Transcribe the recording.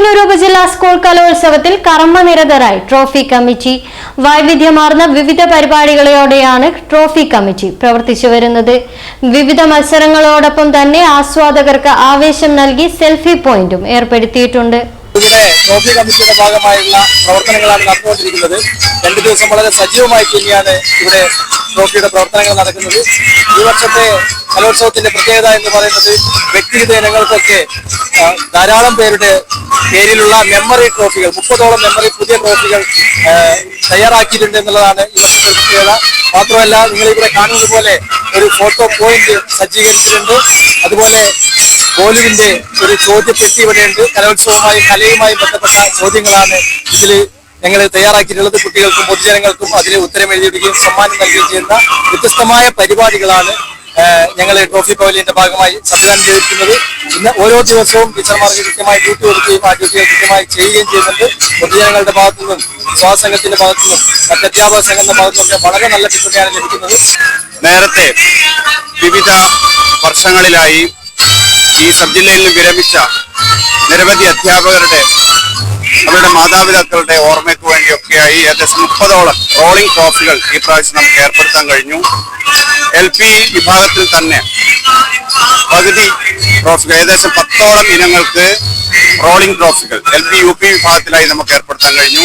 കൊടുങ്ങല്ലൂർ ഉപജില്ലാ സ്കൂൾ കലോത്സവത്തിൽ കർമ്മനിരതരായി trophy committee. വൈവിധ്യമാർന്ന വിവിധ പരിപാടികളോടെയാണ് ട്രോഫി കമ്മിറ്റി പ്രവർത്തിച്ചു വരുന്നത്. വിവിധ മത്സരങ്ങളോടൊപ്പം തന്നെ ആസ്വാദകർക്ക് ആവേശം നൽകി സെൽഫി പോയിന്റും ഏർപ്പെടുത്തിയിട്ടുണ്ട്. ഇവിടെ ട്രോഫി കമ്മിറ്റിയുടെ ഭാഗമായുള്ള പ്രവർത്തനങ്ങളാണ് നടന്നുകൊണ്ടിരിക്കുന്നത്. 2 ദിവസം വളരെ സജീവമായി തന്നെയാണ് ഇവിടെ ട്രോഫിയുടെ പ്രവർത്തനങ്ങൾ നടക്കുന്നത്. ഈ വർഷത്തെ കലോത്സവത്തിന്റെ പ്രത്യേകത എന്ന് പറയുന്നത് വ്യക്തിഗത ഇനങ്ങൾക്കൊക്കെ ധാരാളം പേരുടെ പേരിലുള്ള മെമ്മറി ട്രോഫികൾ, 30ഓളം മെമ്മറി പുതിയ ട്രോഫികൾ തയ്യാറാക്കിയിട്ടുണ്ട് എന്നുള്ളതാണ് ഈ വർഷത്തെ പ്രത്യേകത. മാത്രമല്ല, നിങ്ങൾ ഇവിടെ കാണുന്നത് പോലെ ഒരു ഫോട്ടോ പോയിന്റ് സജ്ജീകരിച്ചിട്ടുണ്ട്. അതുപോലെ ബോളിവിന്റെ ഒരു ചോദ്യപ്പെട്ടി ഇവിടെയുണ്ട്. കലയുമായി ബന്ധപ്പെട്ട ചോദ്യങ്ങളാണ് ഇതിൽ ഞങ്ങൾ തയ്യാറാക്കിയിട്ടുള്ളത്. കുട്ടികൾക്കും പൊതുജനങ്ങൾക്കും അതിന് ഉത്തരം എഴുതിയിടുകയും സമ്മാനം നൽകുകയും ചെയ്യുന്ന വ്യത്യസ്തമായ പരിപാടികളാണ് ഞങ്ങൾ ട്രോഫി പവലിയന്റെ ഭാഗമായി സംവിധാനം ചെയ്തിരിക്കുന്നത്. ഇന്ന് ഓരോ ദിവസവും ടീച്ചർമാർക്ക് കൃത്യമായി ഡ്യൂട്ടി കൊടുക്കുകയും ആ ഡ്യൂട്ടികൾ കൃത്യമായി ചെയ്യുകയും ചെയ്യുന്നുണ്ട്. പൊതുജനങ്ങളുടെ ഭാഗത്തുനിന്നും, സ്വാസംഘത്തിന്റെ ഭാഗത്തുനിന്നും, മറ്റ് അധ്യാപക സംഘത്തിന്റെ ഭാഗത്തുനിന്നൊക്കെ വളരെ നല്ല പിന്തുണയാണ് ലഭിക്കുന്നത്. നേരത്തെ വിവിധ വർഷങ്ങളിലായി ഈ സബ് ജില്ലയിൽ നിന്ന് വിരമിച്ച നിരവധി അധ്യാപകരുടെ, അവരുടെ മാതാപിതാക്കളുടെ ഓർമ്മയ്ക്ക് വേണ്ടിയൊക്കെയായി ഏകദേശം 30ഓളം റോളിംഗ് ട്രോഫികൾ ഈ പ്രാവശ്യം നമുക്ക് ഏർപ്പെടുത്താൻ കഴിഞ്ഞു. LP വിഭാഗത്തിൽ തന്നെ പകുതി ട്രോഫികൾ, ഏകദേശം 10ഓളം ഇനങ്ങൾക്ക് റോളിംഗ് ട്രോഫികൾ LP UP വിഭാഗത്തിലായി നമുക്ക് ഏർപ്പെടുത്താൻ കഴിഞ്ഞു.